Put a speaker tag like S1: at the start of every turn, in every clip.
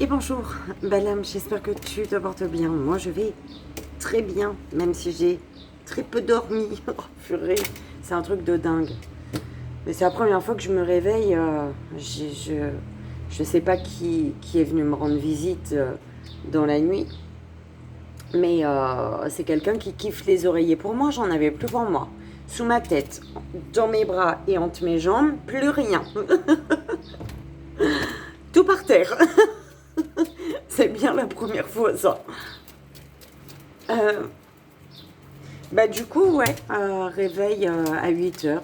S1: Et bonjour, belle âme, j'espère que tu te portes bien. Moi, je vais très bien, même si j'ai très peu dormi. Oh, purée, c'est un truc de dingue. Mais c'est la première fois que je me réveille. Je sais pas qui est venu me rendre visite dans la nuit. Mais c'est quelqu'un qui kiffe les oreillers pour moi. J'en avais plus pour moi. Sous ma tête, dans mes bras et entre mes jambes, plus rien. Tout par terre. C'est bien la première fois, ça. Euh, Bah du coup, ouais, réveil à 8 heures.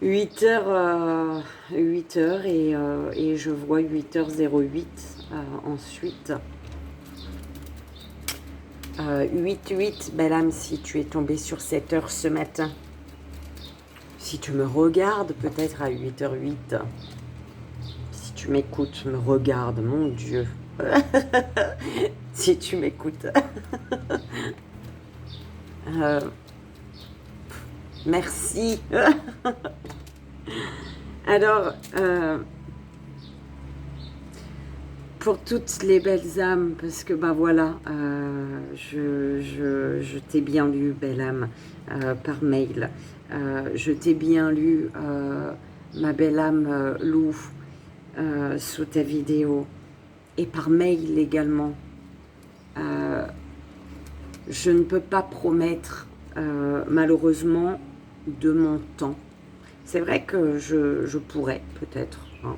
S1: 8 heures et je vois 8h08 ensuite. 8-8, belle âme, si tu es tombé sur cette heure ce matin. Si tu me regardes, peut-être à 8h08. Si tu m'écoutes, me regarde, mon Dieu. Si tu m'écoutes. Euh, merci. Alors, pour toutes les belles âmes, parce que bah voilà, je t'ai bien lu, belle âme, par mail. Je t'ai bien lu, ma belle âme Lou, sous ta vidéo, et par mail également. Je ne peux pas promettre, malheureusement, de mon temps. C'est vrai que je pourrais peut-être, hein,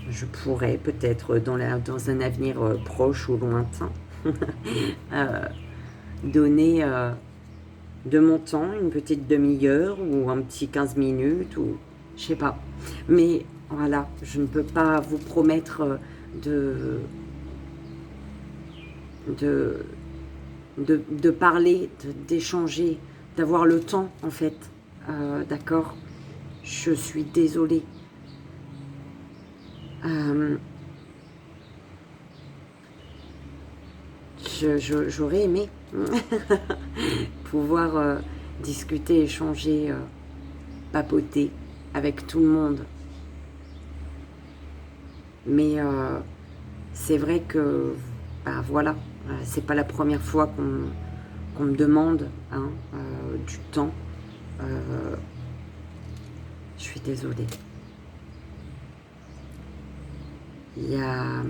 S1: je pourrais peut-être dans un avenir proche ou lointain euh, donner de mon temps, une petite demi-heure ou un petit 15 minutes ou je sais pas. Mais voilà, je ne peux pas vous promettre de, de, de parler, d'échanger, d'avoir le temps en fait. D'accord? Je suis désolée. J'aurais aimé pouvoir discuter, échanger, papoter avec tout le monde. Mais c'est vrai que, bah voilà, c'est pas la première fois qu'on me demande hein, du temps. Je suis désolée. Il y a...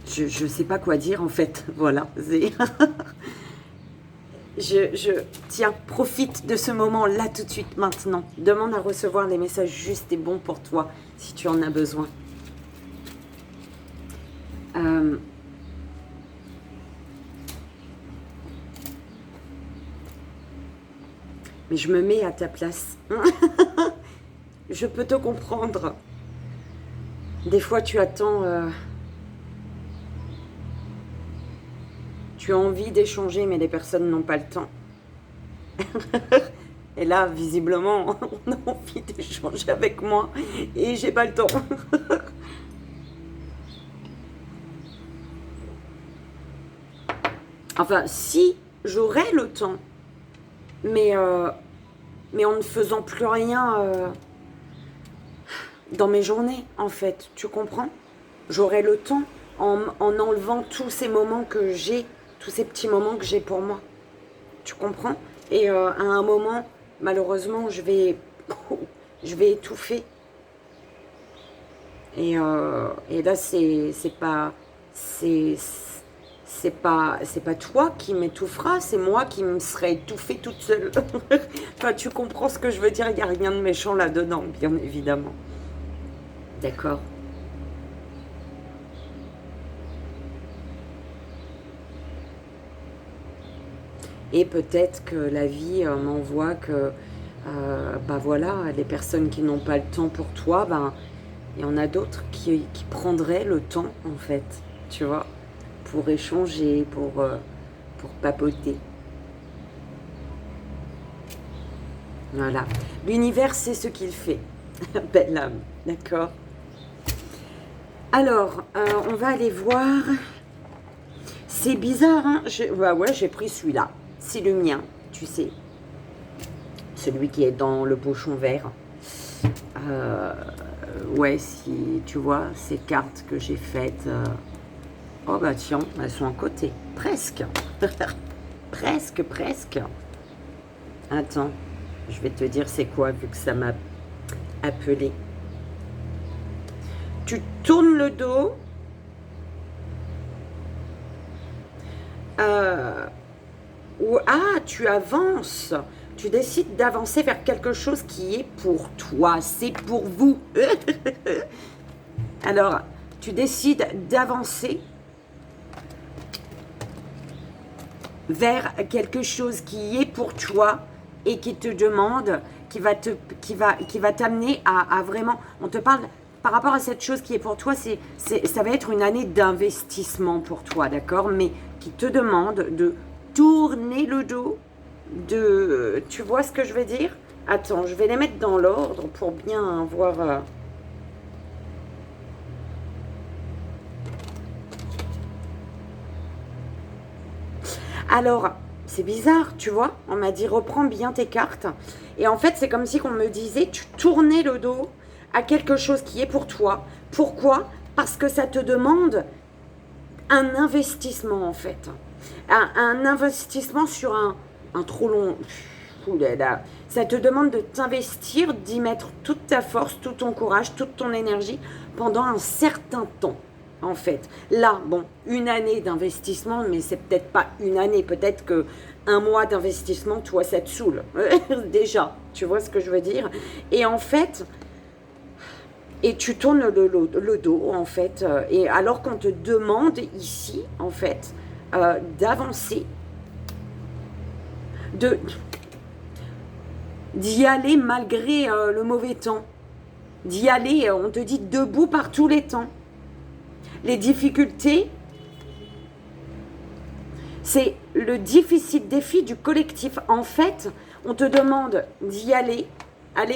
S1: Je sais pas quoi dire en fait, voilà. Tiens, profite de ce moment-là tout de suite maintenant. Demande à recevoir les messages justes et bons pour toi, si tu en as besoin. Mais je me mets à ta place. Je peux te comprendre. Des fois, tu attends... tu as envie d'échanger, mais les personnes n'ont pas le temps. Et là, visiblement, on a envie d'échanger avec moi et j'ai pas le temps. Enfin, si j'aurais le temps, mais en ne faisant plus rien dans mes journées, en fait, tu comprends? J'aurais le temps en enlevant tous ces moments que j'ai, tous ces petits moments que j'ai pour moi. Tu comprends? Et à un moment, malheureusement, je vais étouffer. Et là, c'est pas toi qui m'étouffera, c'est moi qui me serais étouffée toute seule. Enfin, tu comprends ce que je veux dire, il n'y a rien de méchant là-dedans, bien évidemment. D'accord? Et peut-être que la vie m'envoie que, bah voilà, les personnes qui n'ont pas le temps pour toi, ben, il y en a d'autres qui prendraient le temps, en fait, tu vois, pour échanger, pour papoter. Voilà. L'univers, c'est ce qu'il fait. Belle âme, d'accord? Alors, on va aller voir. C'est bizarre, hein? Bah ouais, j'ai pris celui-là. c'est le mien, tu sais. Celui qui est dans le pochon vert. Ouais, si tu vois, ces cartes que j'ai faites... oh bah tiens, elles sont à côté. Presque. Presque, presque. Attends, je vais te dire c'est quoi, vu que ça m'a appelé. Tu tournes le dos. Tu avances. Tu décides d'avancer vers quelque chose qui est pour toi. C'est pour vous. Alors, tu décides d'avancer vers quelque chose qui est pour toi et qui te demande, qui va t'amener à vraiment, on te parle par rapport à cette chose qui est pour toi, ça va être une année d'investissement pour toi, d'accord, mais qui te demande de tourner le dos, tu vois ce que je veux dire? Attends, je vais les mettre dans l'ordre pour bien voir. Alors, c'est bizarre, tu vois, on m'a dit reprends bien tes cartes. Et en fait, c'est comme si on me disait, tu tournais le dos à quelque chose qui est pour toi. Pourquoi? Parce que ça te demande un investissement, en fait. Un investissement sur un trop long... Oulala. Ça te demande de t'investir, d'y mettre toute ta force, tout ton courage, toute ton énergie pendant un certain temps. En fait, là, bon, une année d'investissement, mais c'est peut-être pas une année, peut-être que un mois d'investissement, toi, ça te saoule. Déjà, tu vois ce que je veux dire? Et en fait, et tu tournes le dos, en fait, et alors qu'on te demande ici, en fait, d'avancer, d'y aller malgré le mauvais temps, d'y aller, on te dit, debout par tous les temps. Les difficultés, c'est le difficile défi du collectif. En fait, on te demande d'y aller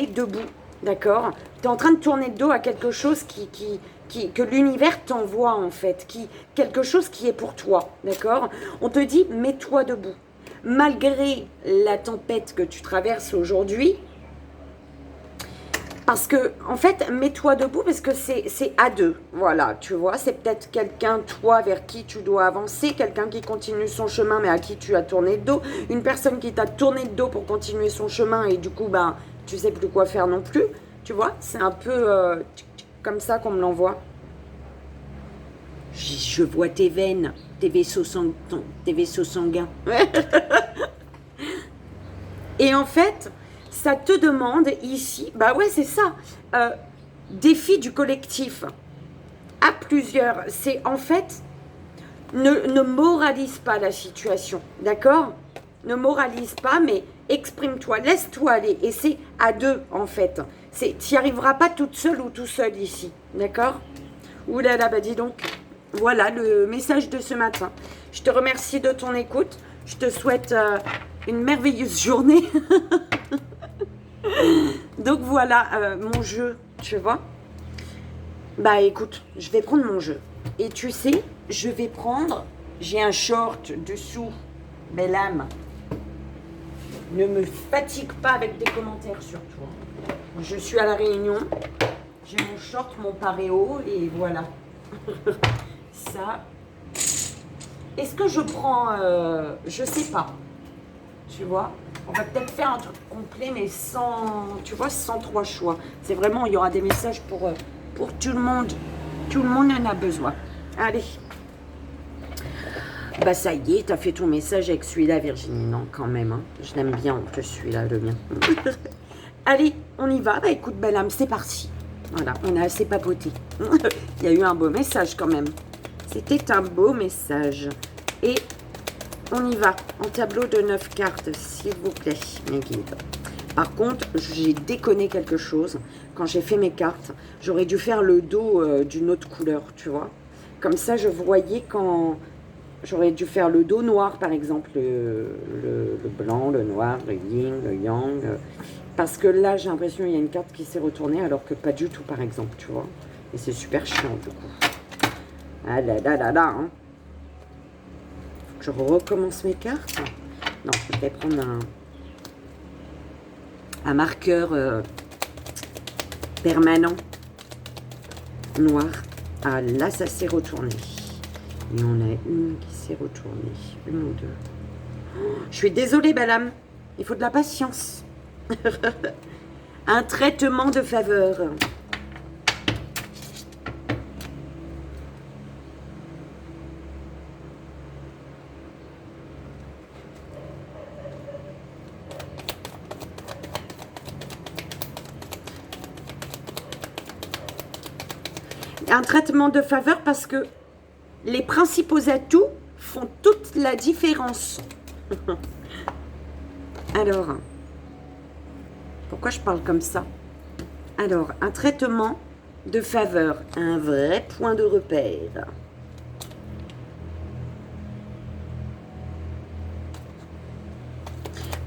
S1: debout, d'accord? Tu es en train de tourner le dos à quelque chose que l'univers t'envoie, en fait, quelque chose qui est pour toi, d'accord? On te dit, mets-toi debout. Malgré la tempête que tu traverses aujourd'hui, parce que, en fait, mets-toi debout parce que c'est à deux. Voilà, tu vois, c'est peut-être quelqu'un, toi, vers qui tu dois avancer, quelqu'un qui continue son chemin mais à qui tu as tourné le dos, une personne qui t'a tourné le dos pour continuer son chemin et du coup, ben, tu sais plus quoi faire non plus. Tu vois, c'est un peu comme ça qu'on me l'envoie. Je vois tes veines, tes vaisseaux sanguins. Et en fait... ça te demande ici, bah ouais c'est ça, défi du collectif à plusieurs, c'est en fait, ne moralise pas la situation, d'accord? Ne moralise pas, mais exprime-toi, laisse-toi aller, et c'est à deux en fait, tu n'y arriveras pas toute seule ou tout seul ici, d'accord? Ouh là là, bah dis donc, voilà le message de ce matin. Je te remercie de ton écoute, je te souhaite une merveilleuse journée. Donc voilà mon jeu, tu vois. Bah écoute, je vais prendre mon jeu. Et tu sais, je vais prendre, j'ai un short dessous, belle âme. Ne me fatigue pas avec des commentaires surtout. Je suis à la Réunion, j'ai mon short, mon paréo et voilà. Ça. Est-ce que je prends, je sais pas, tu vois. On va peut-être faire un truc complet, mais sans, tu vois, sans trois choix. C'est vraiment, il y aura des messages pour tout le monde. Tout le monde en a besoin. Allez. Bah ça y est, t'as fait ton message avec celui-là, Virginie. Non, quand même, hein. Je l'aime bien en plus, celui-là, le mien. Allez, on y va. Bah écoute, belle âme, c'est parti. Voilà, on a assez papoté. Il y a eu un beau message quand même. C'était un beau message. Et... on y va, en tableau de 9 cartes, s'il vous plaît, mes guides. Par contre, j'ai déconné quelque chose. Quand j'ai fait mes cartes, j'aurais dû faire le dos d'une autre couleur, tu vois. Comme ça, je voyais quand... j'aurais dû faire le dos noir, par exemple, le blanc, le noir, le yin, le yang. Parce que là, j'ai l'impression qu'il y a une carte qui s'est retournée, alors que pas du tout, par exemple, tu vois. Et c'est super chiant, du coup. Ah là là là là, hein. Je recommence mes cartes. Non, je vais prendre un marqueur permanent noir. Ah, là, ça s'est retourné. Il y en a une qui s'est retournée. Une ou deux. Oh, je suis désolée, madame. Il faut de la patience. Un traitement de faveur. Un traitement de faveur parce que les principaux atouts font toute la différence. Alors, pourquoi je parle comme ça? Alors, un traitement de faveur, un vrai point de repère.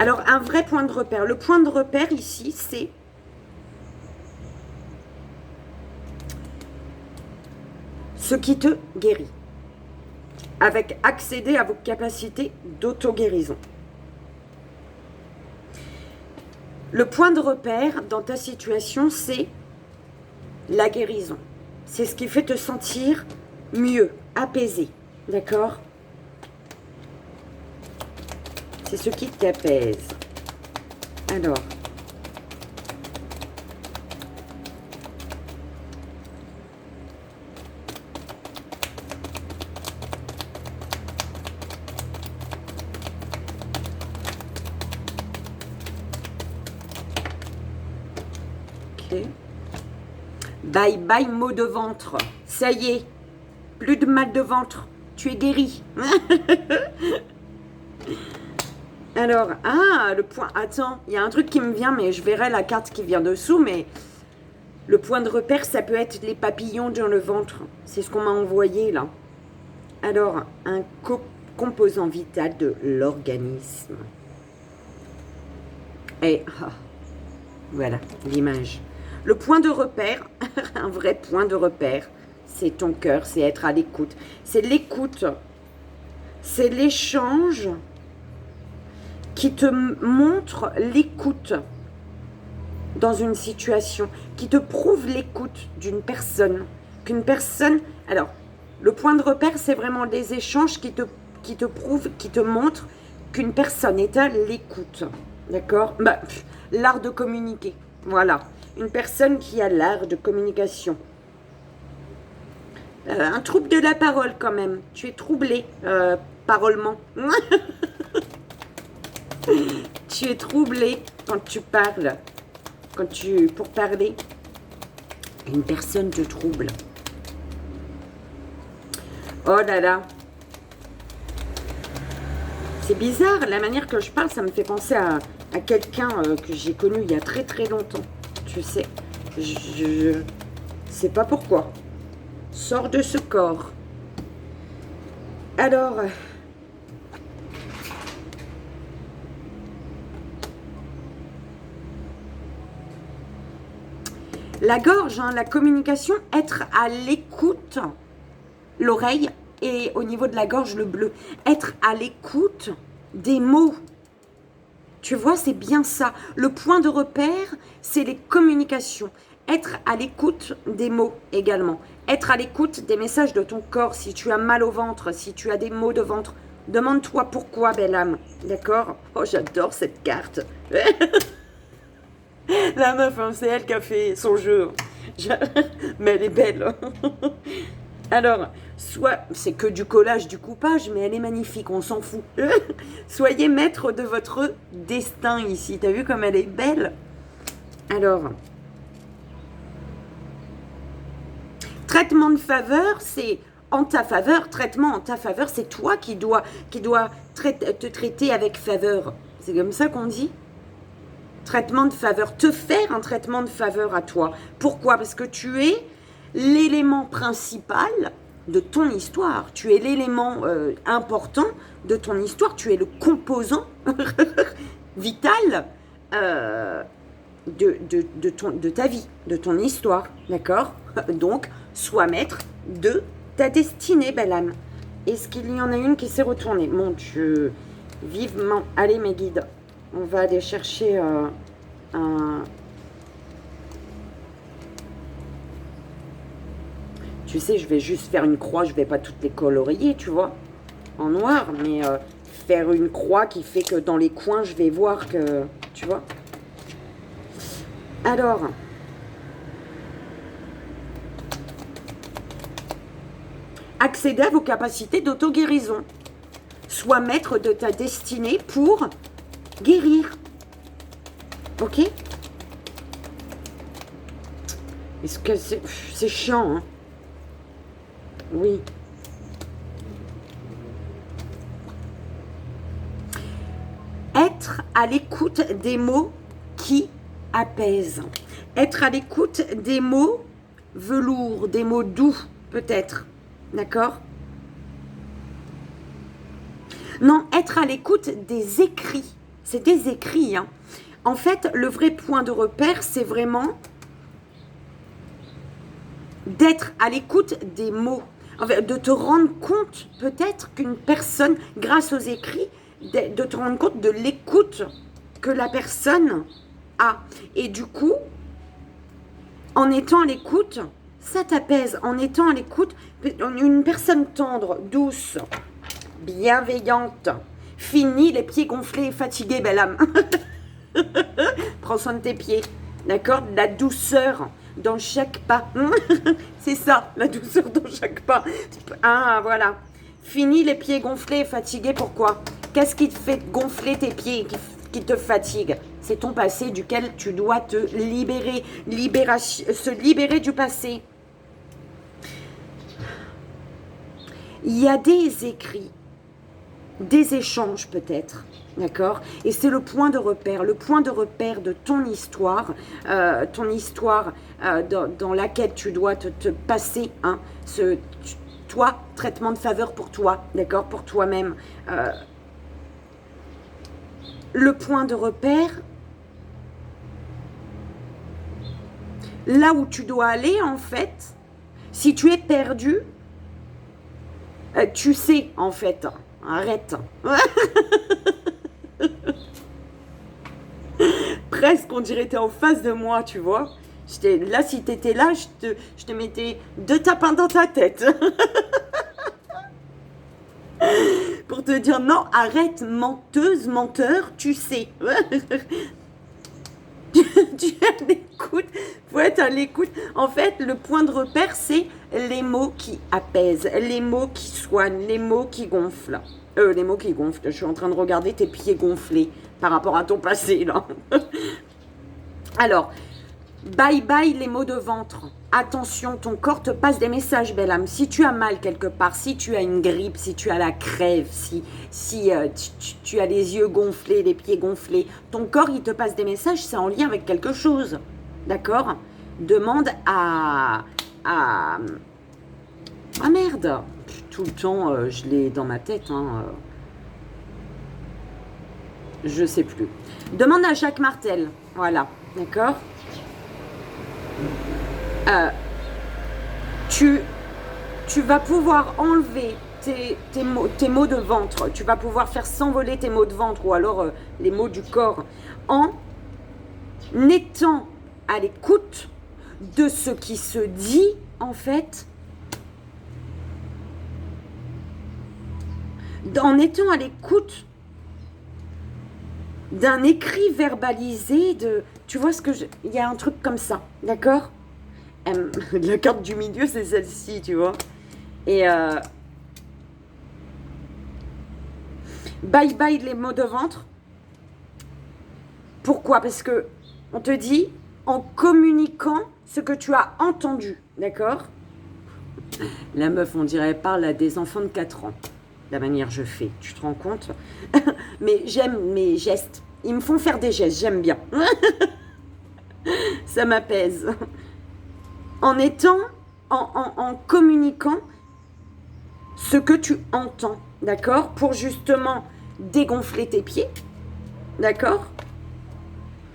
S1: Alors, un vrai point de repère. Le point de repère ici, c'est ce qui te guérit, avec accéder à vos capacités d'auto-guérison. Le point de repère dans ta situation, c'est la guérison. C'est ce qui fait te sentir mieux, apaisé, d'accord? C'est ce qui t'apaise. Alors, bye bye maux de ventre. Ça y est, plus de mal de ventre. Tu es guéri. Alors, le point... Attends, il y a un truc qui me vient, mais je verrai la carte qui vient dessous, mais le point de repère, ça peut être les papillons dans le ventre. C'est ce qu'on m'a envoyé, là. Alors, un composant vital de l'organisme. Et, voilà, l'image. Le point de repère, un vrai point de repère, c'est ton cœur, c'est être à l'écoute. C'est l'écoute, c'est l'échange qui te montre l'écoute dans une situation, qui te prouve l'écoute d'une personne. Qu'une personne... Alors, le point de repère, c'est vraiment des échanges qui te prouvent, qui te montrent qu'une personne est à l'écoute. D'accord? L'art de communiquer, voilà. Une personne qui a l'art de communication. Un trouble de la parole quand même. Tu es troublé, parolement. Tu es troublé quand tu parles. Pour parler, une personne te trouble. Oh là là. C'est bizarre, la manière que je parle, ça me fait penser à quelqu'un que j'ai connu il y a très très longtemps. Tu sais, je sais pas pourquoi. Sors de ce corps. Alors, la gorge, hein, la communication, être à l'écoute, l'oreille et au niveau de la gorge, le bleu. Être à l'écoute des mots. Tu vois, c'est bien ça. Le point de repère, c'est les communications. Être à l'écoute des mots également. Être à l'écoute des messages de ton corps. Si tu as mal au ventre, si tu as des maux de ventre, demande-toi pourquoi, belle âme. D'accord? Oh, j'adore cette carte. La meuf, hein, c'est elle qui a fait son jeu. Mais elle est belle. Alors, soit c'est que du collage, du coupage, mais elle est magnifique, on s'en fout. Soyez maître de votre destin ici. T'as vu comme elle est belle? Alors, traitement de faveur, c'est en ta faveur. Traitement en ta faveur, c'est toi qui dois te traiter avec faveur. C'est comme ça qu'on dit? Traitement de faveur. Te faire un traitement de faveur à toi. Pourquoi? Parce que tu es l'élément principal de ton histoire. Tu es l'élément important de ton histoire. Tu es le composant vital de ta vie, de ton histoire. D'accord? Donc, sois maître de ta destinée, belle âme. Est-ce qu'il y en a une qui s'est retournée? Mon Dieu. vivement. Allez, mes guides, on va aller chercher un... Tu sais, je vais juste faire une croix, je vais pas toutes les colorier, tu vois, en noir, mais faire une croix qui fait que dans les coins, je vais voir que, tu vois. Alors, accéder à vos capacités d'auto-guérison. Sois maître de ta destinée pour guérir. Ok? Est-ce que c'est chiant, hein? Oui. Être à l'écoute des mots qui apaisent. Être à l'écoute des mots velours, des mots doux, peut-être. D'accord? Non, être à l'écoute des écrits. C'est des écrits, hein. En fait, le vrai point de repère, c'est vraiment d'être à l'écoute des mots. En fait, de te rendre compte, peut-être, qu'une personne, grâce aux écrits, de te rendre compte de l'écoute que la personne a. Et du coup, en étant à l'écoute, ça t'apaise. En étant à l'écoute, une personne tendre, douce, bienveillante, finie, les pieds gonflés et fatigués, belle âme. Prends soin de tes pieds, d'accord? La douceur dans chaque pas. C'est ça, la douceur dans chaque pas. Ah, voilà. Fini les pieds gonflés et fatigués, pourquoi? Qu'est-ce qui te fait gonfler tes pieds, qui te fatigue? C'est ton passé duquel tu dois te libérer. Se libérer du passé. Il y a des écrits, des échanges peut-être, d'accord? Et c'est le point de repère de ton histoire dans laquelle tu dois te passer, hein, toi, traitement de faveur pour toi, d'accord? Pour toi-même. Le point de repère, là où tu dois aller en fait, si tu es perdu, tu sais en fait, arrête. Presque on dirait t'es en face de moi, tu vois. Là, si t'étais là, je te mettais 2 tapins dans ta tête. Pour te dire non, arrête, menteuse, menteur, tu sais. Tu es à l'écoute, faut être à l'écoute. En fait, le point de repère, c'est les mots qui apaisent, les mots qui soignent, les mots qui gonflent. Les mots qui gonflent. Je suis en train de regarder tes pieds gonflés par rapport à ton passé, là. Alors, bye bye les maux de ventre. Attention, ton corps te passe des messages, belle âme. Si tu as mal quelque part, si tu as une grippe, si tu as la crève, si tu as les yeux gonflés, les pieds gonflés, ton corps, il te passe des messages, c'est en lien avec quelque chose. D'accord? Demande à... Ah merde! Tout le temps, je l'ai dans ma tête. Hein, je sais plus. Demande à Jacques Martel. Voilà. D'accord? Tu vas pouvoir enlever tes maux de ventre. Tu vas pouvoir faire s'envoler tes maux de ventre ou alors les maux du corps en étant à l'écoute de ce qui se dit en fait. En étant à l'écoute d'un écrit verbalisé de... Tu vois ce que je... Il y a un truc comme ça, d'accord? La carte du milieu, c'est celle-ci, tu vois. Et bye bye les maux de ventre. Pourquoi? Parce que on te dit en communiquant ce que tu as entendu, d'accord? La meuf, on dirait, parle à des enfants de 4 ans. La manière je fais, tu te rends compte? Mais j'aime mes gestes. Ils me font faire des gestes, j'aime bien. Ça m'apaise. En étant, en communiquant ce que tu entends, d'accord? Pour justement dégonfler tes pieds, d'accord?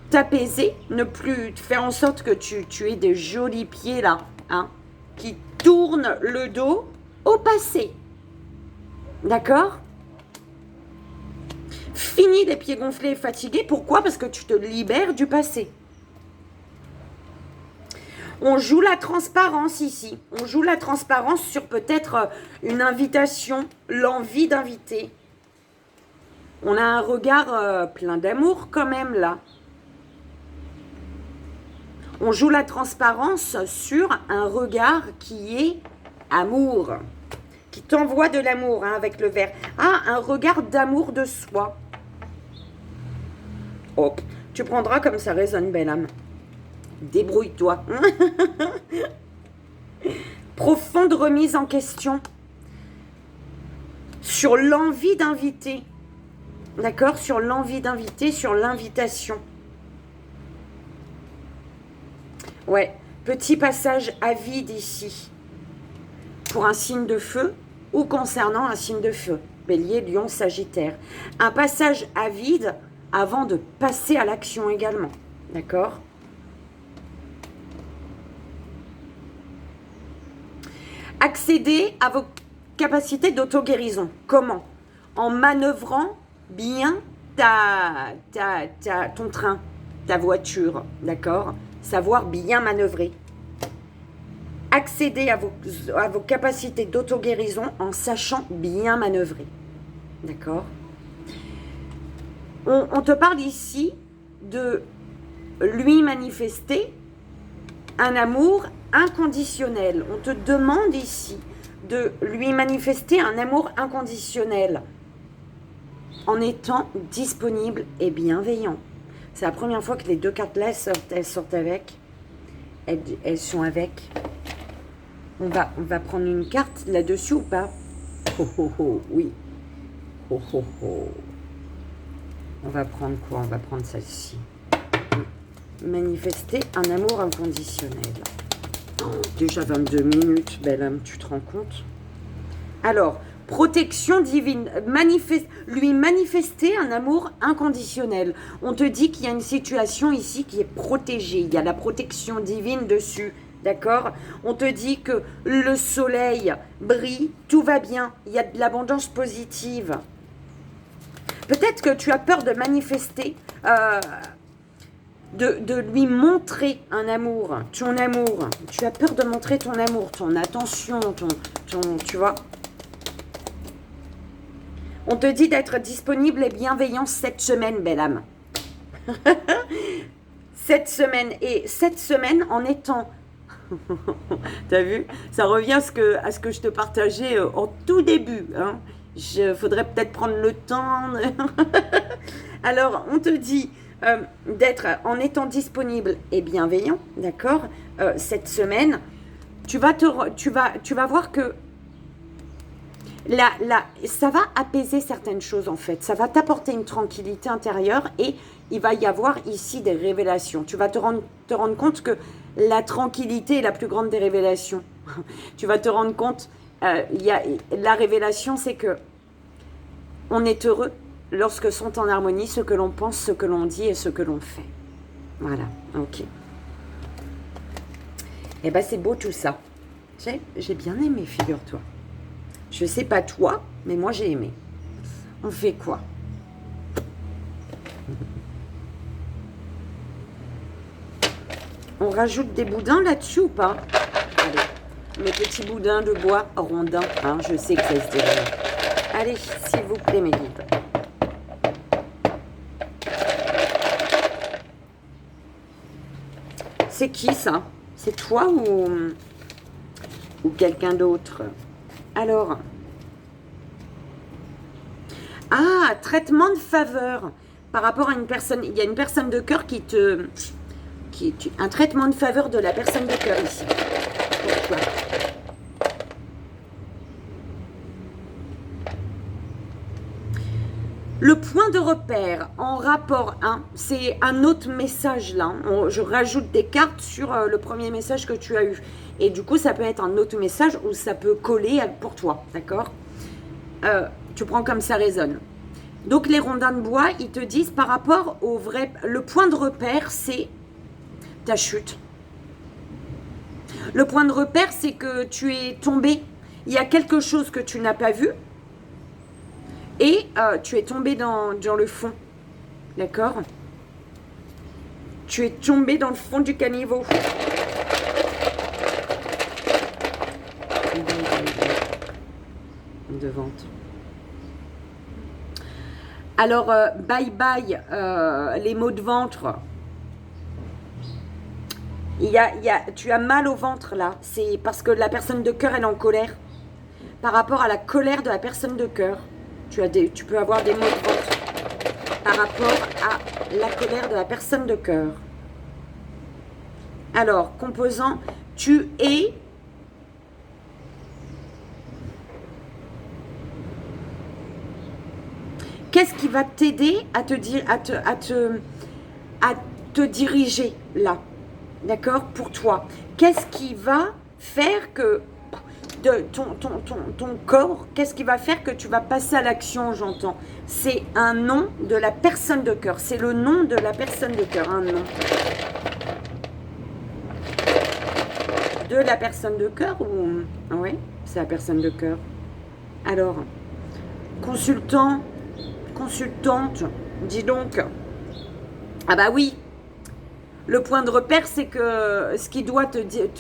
S1: T'apaiser, ne plus faire en sorte que tu aies des jolis pieds là, hein, qui tournent le dos au passé. D'accord? Fini les pieds gonflés et fatigués. Pourquoi? Parce que tu te libères du passé. On joue la transparence ici. On joue la transparence sur peut-être une invitation, l'envie d'inviter. On a un regard plein d'amour quand même là. On joue la transparence sur un regard qui est amour. Qui t'envoie de l'amour hein, avec le verre. Ah, un regard d'amour de soi. Oh, tu prendras comme ça résonne, belle âme. Débrouille-toi. Profonde remise en question sur l'envie d'inviter. D'accord? Sur l'envie d'inviter, sur l'invitation. Ouais, petit passage à vide ici. Pour un signe de feu ou concernant un signe de feu. Bélier, Lion, Sagittaire. Un passage à vide avant de passer à l'action également. D'accord? Accéder à vos capacités d'auto-guérison. Comment? En manœuvrant bien ton train, ta voiture, d'accord? Savoir bien manœuvrer. Accéder à vos capacités d'auto-guérison en sachant bien manœuvrer. D'accord? On te parle ici de lui manifester un amour inconditionnel. On te demande ici de lui manifester un amour inconditionnel en étant disponible et bienveillant. C'est la première fois que les deux cartes-là elles sortent avec. Elles sont avec. On va prendre une carte là-dessus ou pas? Oh, oh, oh, oui. Oh, oh, oh. On va prendre quoi? On va prendre celle-ci. Manifester un amour inconditionnel. Oh, déjà 22 minutes, belle âme, tu te rends compte? Alors, protection divine, lui manifester un amour inconditionnel. On te dit qu'il y a une situation ici qui est protégée. Il y a la protection divine dessus. D'accord? On te dit que le soleil brille, tout va bien. Il y a de l'abondance positive. Peut-être que tu as peur de manifester, de lui montrer un amour, ton amour. Tu as peur de montrer ton amour, ton attention, tu vois. On te dit d'être disponible et bienveillant cette semaine, belle âme. Cette semaine. Et cette semaine, en étant... T'as vu? Ça revient à ce que je te partageais en tout début. Hein. Faudrait peut-être prendre le temps. Alors, on te dit d'être en étant disponible et bienveillant, d'accord? Cette semaine, tu vas voir que ça va apaiser certaines choses en fait. Ça va t'apporter une tranquillité intérieure et il va y avoir ici des révélations. Tu vas te rendre compte que la tranquillité est la plus grande des révélations. Tu vas te rendre compte, la révélation c'est que on est heureux lorsque sont en harmonie ce que l'on pense, ce que l'on dit et ce que l'on fait. Voilà, ok. Et ben c'est beau tout ça. J'ai bien aimé, figure-toi. Je sais pas toi, mais moi j'ai aimé. On fait quoi? On rajoute des boudins là-dessus ou pas? Allez, mes petits boudins de bois rondins. Hein, je sais que ça se dirait. Allez, s'il vous plaît, mes guides. C'est qui ça? C'est toi ou quelqu'un d'autre? Alors, traitement de faveur par rapport à une personne. Il y a une personne de cœur un traitement de faveur de la personne de cœur ici. Pourquoi? Le point de repère en rapport 1, c'est un autre message là. Je rajoute des cartes sur le premier message que tu as eu. Et du coup, ça peut être un autre message ou ça peut coller pour toi, d'accord? Tu prends comme ça résonne. Donc, les rondins de bois, ils te disent par rapport au vrai... Le point de repère, c'est ta chute. Le point de repère, c'est que tu es tombé. Il y a quelque chose que tu n'as pas vu. Et tu es tombé dans le fond. D'accord? Tu es tombé dans le fond du caniveau. De vente. Alors, bye bye, les maux de ventre. Tu as mal au ventre là. C'est parce que la personne de cœur, elle est en colère. Par rapport à la colère de la personne de cœur, tu peux avoir des maux de ventre. Par rapport à la colère de la personne de cœur. Alors, composant, tu es... Qu'est-ce qui va t'aider à te diriger là? D'accord? Pour toi. Qu'est-ce qui va faire que de ton corps, qu'est-ce qui va faire que tu vas passer à l'action, j'entends? C'est un nom de la personne de cœur. C'est le nom de la personne de cœur, un nom. De la personne de cœur ou... Oui, c'est la personne de cœur. Alors, consultant, consultante, dis donc. Ah bah oui, le point de repère, c'est que ce qui doit t'aider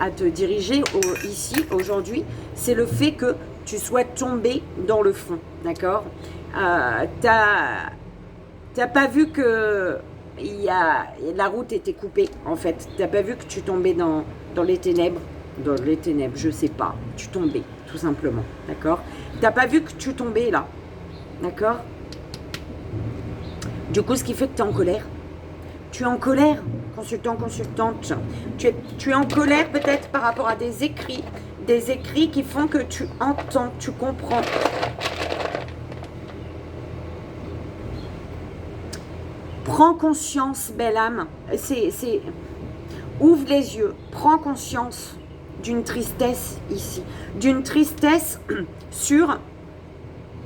S1: à te diriger ici, aujourd'hui, c'est le fait que tu sois tombé dans le fond, d'accord? T'as pas vu que la route était coupée, en fait. T'as pas vu que tu tombais dans les ténèbres. Dans les ténèbres, je sais pas. Tu tombais, tout simplement, d'accord? T'as pas vu que tu tombais là, d'accord? Du coup, ce qui fait que tu es en colère. Tu es en colère, consultant, consultante. Tu es en colère peut-être par rapport à des écrits qui font que tu entends, tu comprends. Prends conscience, belle âme. Ouvre les yeux, prends conscience d'une tristesse ici. D'une tristesse sur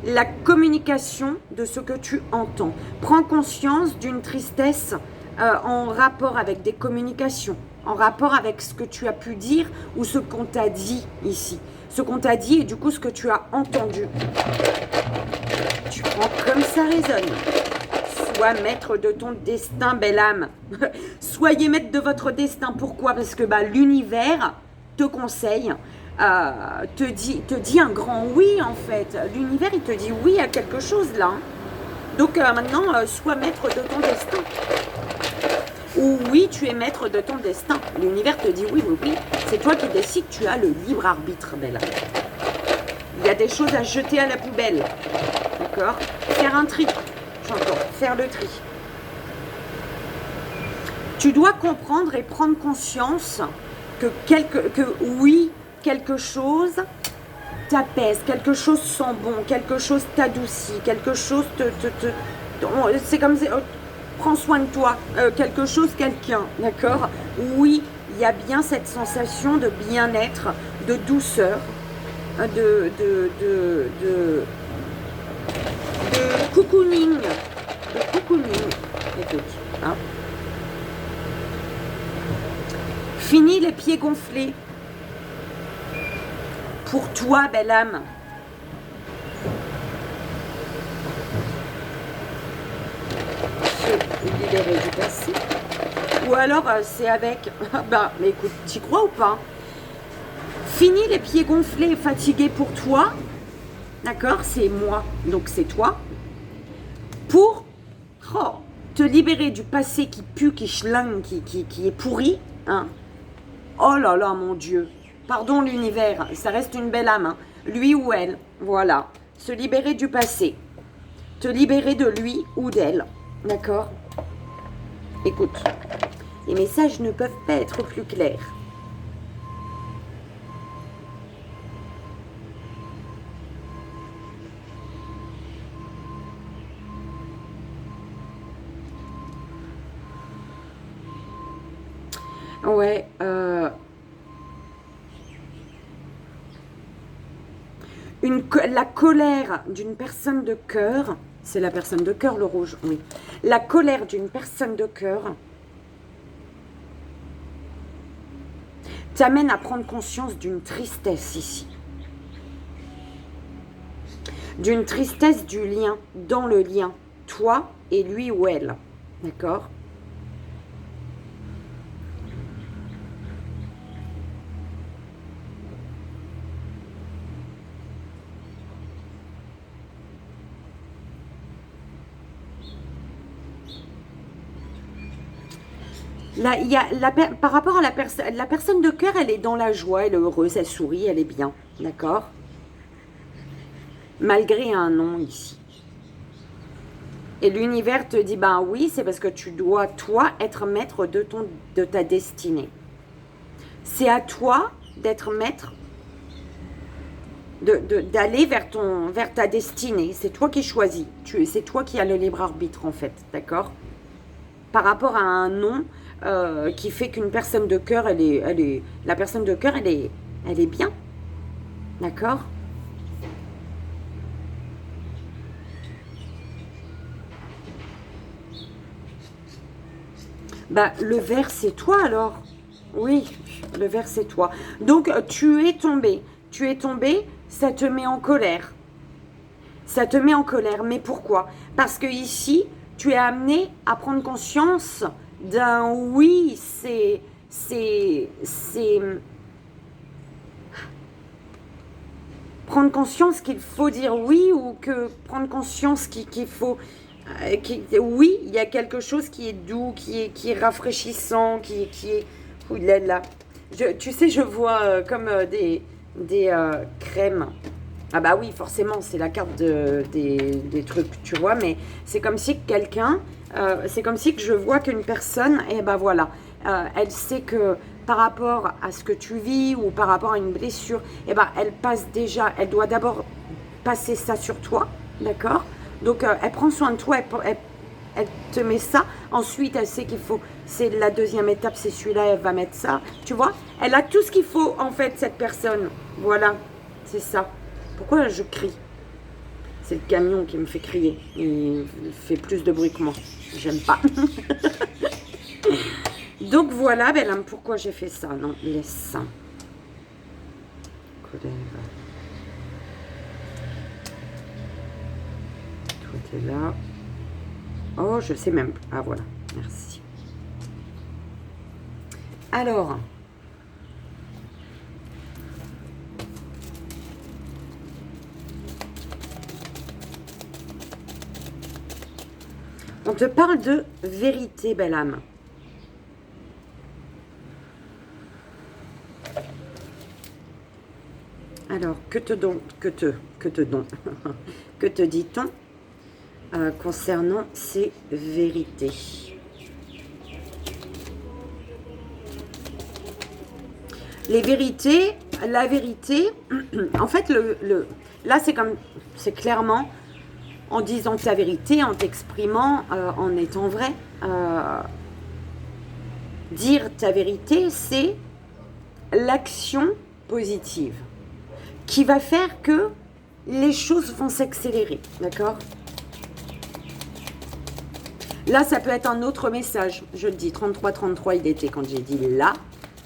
S1: la communication de ce que tu entends. Prends conscience d'une tristesse en rapport avec des communications, en rapport avec ce que tu as pu dire ou ce qu'on t'a dit ici. Ce qu'on t'a dit et du coup ce que tu as entendu. Tu prends comme ça résonne. Sois maître de ton destin, belle âme. Soyez maître de votre destin. Pourquoi? Parce que l'univers te conseille, te dit un grand oui en fait. L'univers il te dit oui à quelque chose là. Donc maintenant, sois maître de ton destin. Ou oui, tu es maître de ton destin. L'univers te dit oui, oui, oui. C'est toi qui décides, tu as le libre arbitre, belle. Il y a des choses à jeter à la poubelle. D'accord? Faire un tri. J'entends. Faire le tri. Tu dois comprendre et prendre conscience que oui, quelque chose t'apaise, quelque chose sent bon, quelque chose t'adoucit, quelque chose c'est comme prends soin de toi, quelque chose, quelqu'un, d'accord? Oui, il y a bien cette sensation de bien-être, de douceur, de cocooning, écoute, hein? Fini les pieds gonflés. Pour toi, belle âme. Se libérer du passé. Ou alors, c'est avec... mais écoute, t'y crois ou pas? Fini les pieds gonflés et fatigués pour toi. D'accord? C'est moi, donc c'est toi. Pour te libérer du passé qui pue, qui schlingue, qui est pourri. Hein? Oh là là, mon Dieu. Pardon l'univers, ça reste une belle âme. Hein. Lui ou elle, voilà. Se libérer du passé. Te libérer de lui ou d'elle. D'accord? Écoute, les messages ne peuvent pas être plus clairs. Ouais, la colère d'une personne de cœur, c'est la personne de cœur le rouge, oui. La colère d'une personne de cœur t'amène à prendre conscience d'une tristesse ici. d'une tristesse du lien, dans le lien, toi et lui ou elle. D'accord? Là, il y a par rapport à la personne de cœur, elle est dans la joie, elle est heureuse, elle sourit, elle est bien. D'accord? Malgré un non ici. Et l'univers te dit, ben oui, c'est parce que tu dois, toi, être maître de ta destinée. C'est à toi d'être maître, d'aller vers ta destinée. C'est toi qui choisis. C'est toi qui as le libre arbitre, en fait. D'accord? Par rapport à un non qui fait qu'une personne de cœur, la personne de cœur, elle est bien. D'accord? Bah, le vert, c'est toi alors. Oui, le vert, c'est toi. Donc, tu es tombé. Tu es tombé, ça te met en colère. Ça te met en colère. Mais pourquoi? Parce que ici, tu es amené à prendre conscience d'un oui, c'est prendre conscience qu'il faut dire oui ou que prendre conscience qu'il faut oui, il y a quelque chose qui est doux, qui est rafraîchissant, qui est ouh là là. Tu sais, je vois comme des crèmes. Ah bah oui, forcément, c'est la carte des trucs, tu vois, mais c'est comme si quelqu'un, c'est comme si que je vois qu'une personne, et ben voilà, elle sait que par rapport à ce que tu vis ou par rapport à une blessure, et ben elle passe déjà, elle doit d'abord passer ça sur toi, d'accord? Donc elle prend soin de toi, elle te met ça. Ensuite, elle sait qu'il faut, c'est la deuxième étape, c'est celui-là, elle va mettre ça. Tu vois, elle a tout ce qu'il faut en fait, cette personne. Voilà, c'est ça. Pourquoi je crie? C'est le camion qui me fait crier. Il fait plus de bruit que moi. J'aime pas. Donc voilà, belle âme, pourquoi j'ai fait ça? Non, laisse ça. Colère. Toi, t'es là. Oh, je sais même. Ah, voilà. Merci. Alors. On te parle de vérité, belle âme. Alors, que te dit-on concernant ces vérités? Les vérités, la vérité, en fait, là, c'est clairement en disant ta vérité, en t'exprimant, en étant vrai. Dire ta vérité, c'est l'action positive qui va faire que les choses vont s'accélérer, d'accord? Là, ça peut être un autre message. Je le dis, 33-33, il était quand j'ai dit là.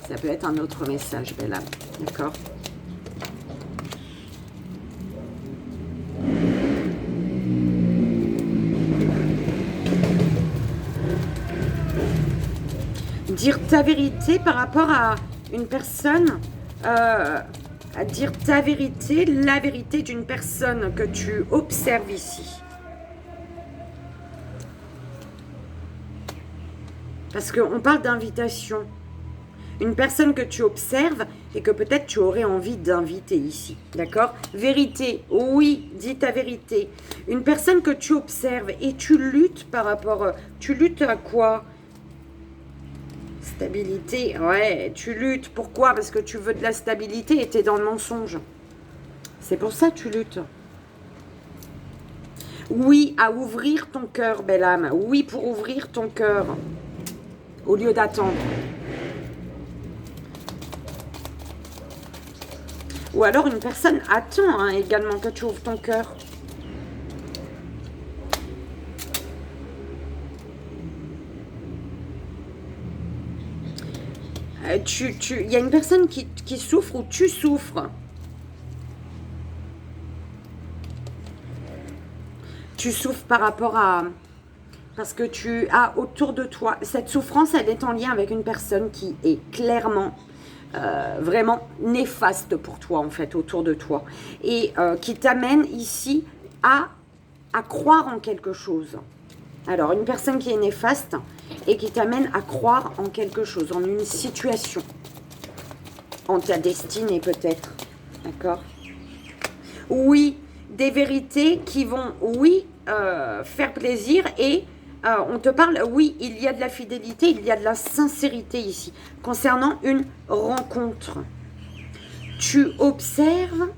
S1: Ça peut être un autre message, belle âme, d'accord? Dire ta vérité par rapport à une personne, à dire ta vérité, la vérité d'une personne que tu observes ici. Parce qu'on parle d'invitation. Une personne que tu observes et que peut-être tu aurais envie d'inviter ici. D'accord? Vérité, oui, dis ta vérité. Une personne que tu observes et tu luttes par rapport... Tu luttes à quoi? Stabilité, ouais, tu luttes. Pourquoi? Parce que tu veux de la stabilité et tu es dans le mensonge. C'est pour ça que tu luttes. Oui, à ouvrir ton cœur, belle âme. Oui, pour ouvrir ton cœur. Au lieu d'attendre. Ou alors une personne attend également que tu ouvres ton cœur. Il y a une personne qui souffre ou tu souffres. Tu souffres par rapport à... Parce que tu as autour de toi... Cette souffrance, elle est en lien avec une personne qui est clairement... vraiment néfaste pour toi, en fait, autour de toi. Et qui t'amène ici à croire en quelque chose. Alors, une personne qui est néfaste et qui t'amène à croire en quelque chose, en une situation. En ta destinée, peut-être. D'accord? Oui, des vérités qui vont, oui, faire plaisir et... on te parle, oui, il y a de la fidélité, il y a de la sincérité ici, concernant une rencontre. Tu observes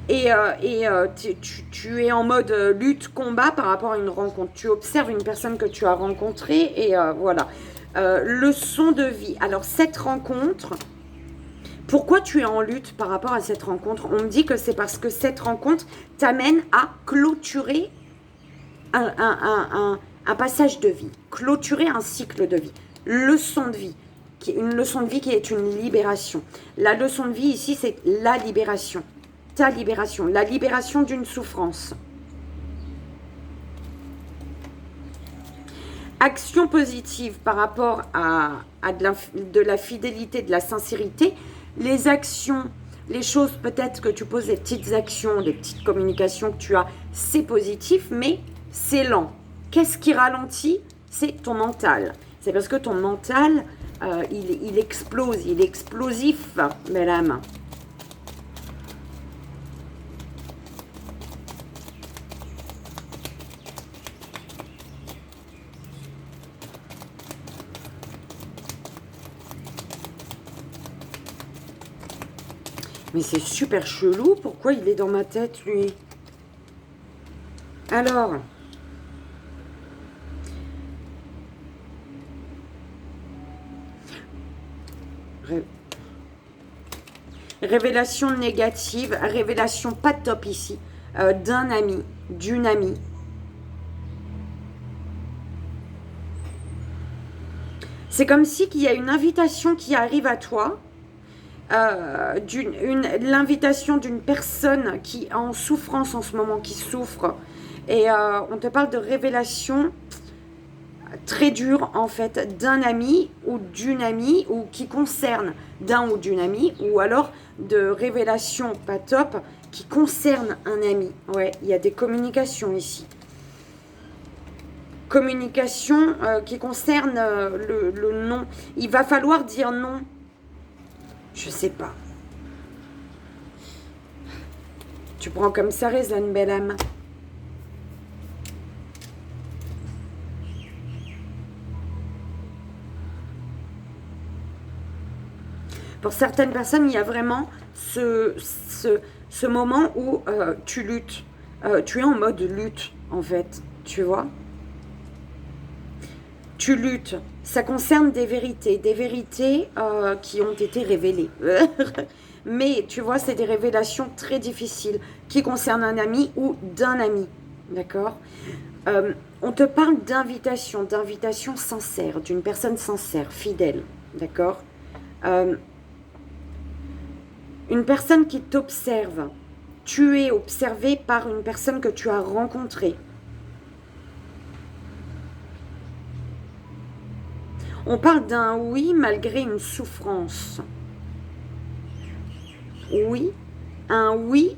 S1: et tu es en mode lutte-combat par rapport à une rencontre. Tu observes une personne que tu as rencontrée et voilà. Leçon de vie. Alors, cette rencontre... Pourquoi tu es en lutte par rapport à cette rencontre? On me dit que c'est parce que cette rencontre t'amène à clôturer un passage de vie, clôturer un cycle de vie, leçon de vie, une leçon de vie qui est une libération. La leçon de vie ici, c'est la libération, ta libération, la libération d'une souffrance. Action positive par rapport à de la fidélité, de la sincérité. Les actions, les choses peut-être que tu poses, des petites actions, des petites communications que tu as, c'est positif, mais c'est lent. Qu'est-ce qui ralentit? C'est ton mental. C'est parce que ton mental, il explose, il est explosif, belle âme. Mais c'est super chelou, pourquoi il est dans ma tête, lui? Alors, révélation négative, révélation pas top ici, d'un ami, d'une amie. C'est comme si qu'il y a une invitation qui arrive à toi, l'invitation d'une personne qui est en souffrance en ce moment, qui souffre. Et on te parle de révélation très dure, en fait, d'un ami ou d'une amie, ou qui concerne d'un ou d'une amie, ou alors de révélation pas top qui concerne un ami. Ouais, il y a des communications ici. Communication qui concerne le non. Il va falloir dire non. Je sais pas. Tu prends comme ça résonne, belle âme. Pour certaines personnes, il y a vraiment ce moment où tu luttes. Tu es en mode lutte, en fait. Tu vois? Tu luttes. Ça concerne des vérités qui ont été révélées. Mais tu vois, c'est des révélations très difficiles qui concernent un ami ou d'un ami. D'accord? On te parle d'invitation sincère, d'une personne sincère, fidèle. D'accord? Une personne qui t'observe. Tu es observé par une personne que tu as rencontrée. On parle d'un oui malgré une souffrance. Oui, un oui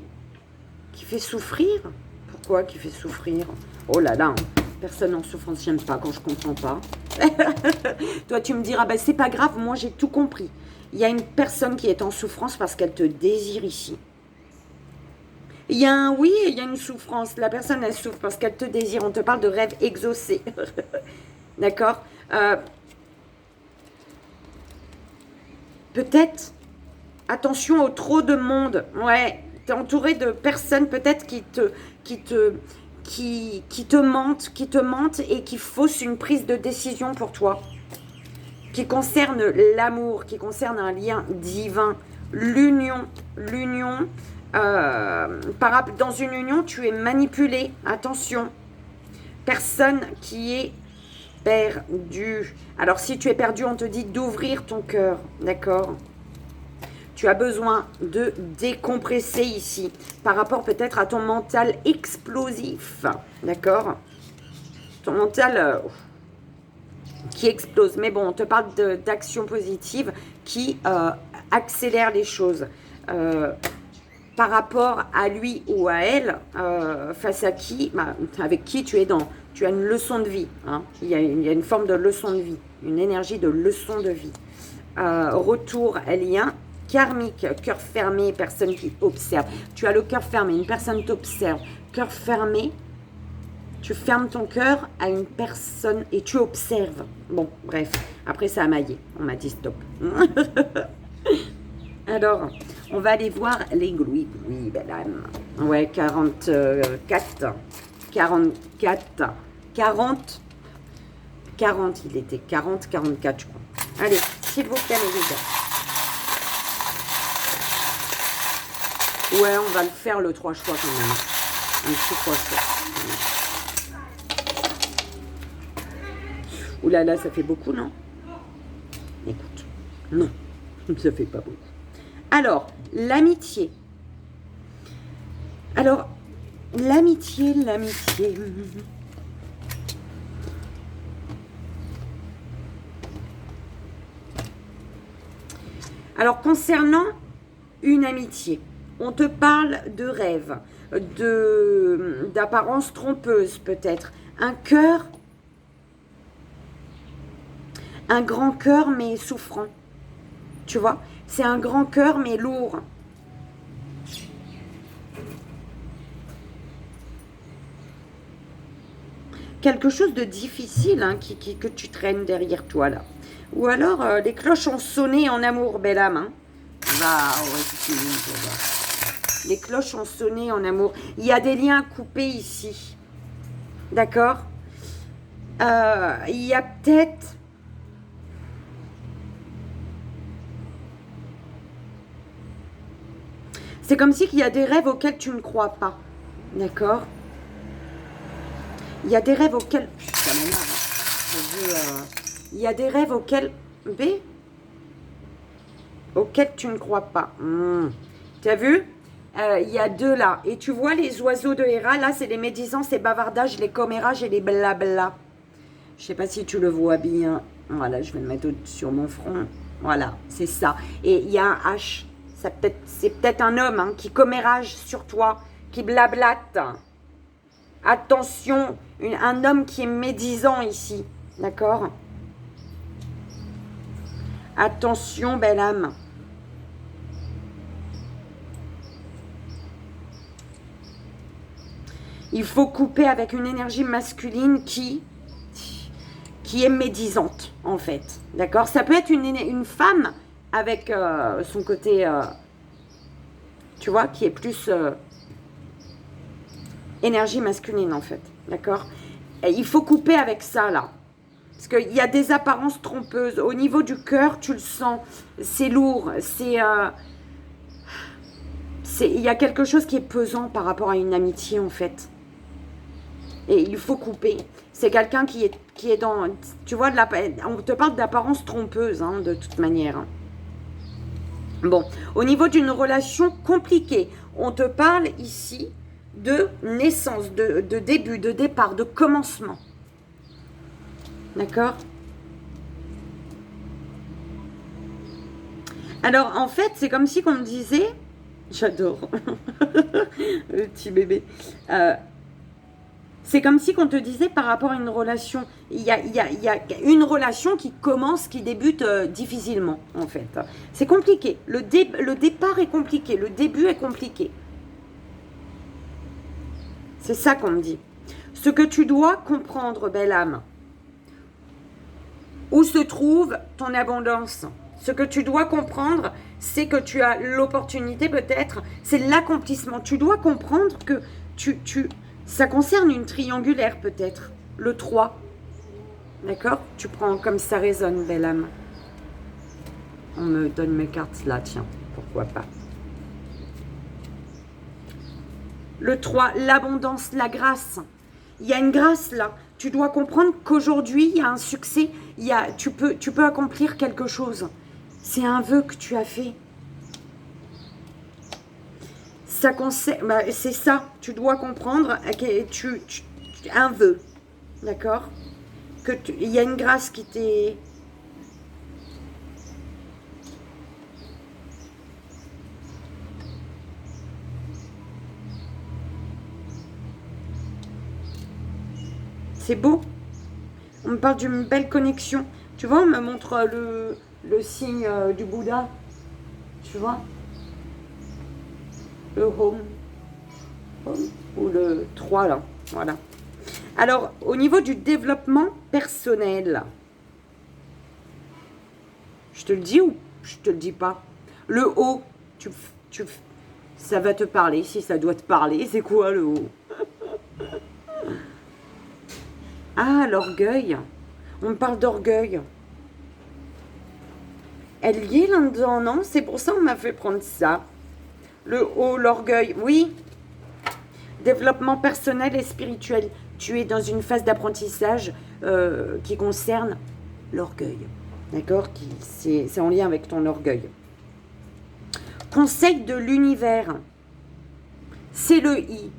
S1: qui fait souffrir. Pourquoi qui fait souffrir? Oh là là, personne en souffrance, j'aime pas quand je comprends pas. Toi, tu me diras, bah, c'est pas grave, moi j'ai tout compris. Il y a une personne qui est en souffrance parce qu'elle te désire ici. Il y a un oui et il y a une souffrance. La personne, elle souffre parce qu'elle te désire. On te parle de rêve exaucé. D'accord? Peut-être, attention au trop de monde. Ouais, tu es entouré de personnes peut-être qui te mentent et qui faussent une prise de décision pour toi. Qui concerne l'amour, qui concerne un lien divin, l'union. Dans une union, tu es manipulé. Attention. Personne qui est perdu. Alors, si tu es perdu, on te dit d'ouvrir ton cœur. D'accord? Tu as besoin de décompresser ici par rapport peut-être à ton mental explosif. D'accord? Ton mental qui explose. Mais bon, on te parle d'actions positives qui accélèrent les choses. Par rapport à lui ou à elle, face à qui, avec qui tu es tu as une leçon de vie. Hein. Il y a une forme de leçon de vie, une énergie de leçon de vie. Retour, lien karmique, cœur fermé, personne qui observe. Tu as le cœur fermé, une personne t'observe. Cœur fermé, tu fermes ton cœur à une personne et tu observes. Bon, bref, après ça a maillé. On m'a dit stop. Alors, on va aller voir les glouis, belle âme. Ouais, 44, 44, 40, 40, il était 40, 44, je crois. Allez, s'il vous plaît, mes gars. Ouais, on va le faire le 3 choix quand même. Un petit 3 choix. Ouh là là, ça fait beaucoup, non? Écoute, non, ça fait pas beaucoup. Alors, l'amitié. Alors, l'amitié. Alors, concernant une amitié, on te parle de rêve, d'apparence trompeuse peut-être, un cœur, un grand cœur mais souffrant, tu vois, c'est un grand cœur mais lourd. Quelque chose de difficile hein, que tu traînes derrière toi là. Ou alors, les cloches ont sonné en amour, belle âme. Hein. Les cloches ont sonné en amour. Il y a des liens coupés ici. D'accord? Il y a peut-être... C'est comme si il y a des rêves auxquels tu ne crois pas. D'accord? Il y a des rêves auxquels... Ça m'énerve. Il y a des rêves auxquels... Auxquels tu ne crois pas. Tu as vu? Il y a deux là. Et tu vois les oiseaux de Héra, là, c'est les médisances, les bavardages, les commérages et les blabla. Je ne sais pas si tu le vois bien. Voilà, je vais le mettre sur mon front. Voilà, c'est ça. Et il y a un H. C'est peut-être un homme hein, qui commérage sur toi, qui blablate. Attention, un homme qui est médisant ici. D'accord? Attention, belle âme. Il faut couper avec une énergie masculine qui est médisante, en fait. D'accord? Ça peut être une femme avec son côté, tu vois, qui est plus énergie masculine, en fait. D'accord? Et il faut couper avec ça, là. Parce qu'il y a des apparences trompeuses. Au niveau du cœur, tu le sens. C'est lourd. Il y a quelque chose qui est pesant par rapport à une amitié, en fait. Et il faut couper. C'est quelqu'un qui est dans... Tu vois, on te parle d'apparence trompeuse, hein, de toute manière. Bon, au niveau d'une relation compliquée, on te parle ici de naissance, de début, de départ, de commencement. D'accord? Alors, en fait, c'est comme si on me disait... J'adore. Le petit bébé. C'est comme si on te disait par rapport à une relation, il y a une relation qui commence, qui débute difficilement, en fait. C'est compliqué. Le départ est compliqué. Le début est compliqué. C'est ça qu'on me dit. Ce que tu dois comprendre, belle âme, où se trouve ton abondance. Ce que tu dois comprendre, c'est que tu as l'opportunité peut-être, c'est l'accomplissement. Tu dois comprendre que ça concerne une triangulaire peut-être, le 3. D'accord? Tu prends comme ça résonne, belle âme. On me donne mes cartes là, tiens, pourquoi pas. Le 3, l'abondance, la grâce. Il y a une grâce là. Tu dois comprendre qu'aujourd'hui, il y a un succès. Tu peux accomplir quelque chose. C'est un vœu que tu as fait. Ça concerne, bah, c'est ça, tu dois comprendre que un vœu, d'accord? Il y a une grâce qui t'est... C'est beau. On me parle d'une belle connexion. Tu vois, on me montre le signe du Bouddha. Tu vois? Le home. Home. Ou le 3 là. Voilà. Alors, au niveau du développement personnel, je te le dis ou je te le dis pas? Le haut, ça va te parler, si ça doit te parler. C'est quoi le haut? Ah, l'orgueil. On me parle d'orgueil. Elle y est là-dedans, non? C'est pour ça qu'on m'a fait prendre ça. Le haut, l'orgueil, oui. Développement personnel et spirituel. Tu es dans une phase d'apprentissage qui concerne l'orgueil. D'accord? C'est en lien avec ton orgueil. Conseil de l'univers. C'est le I.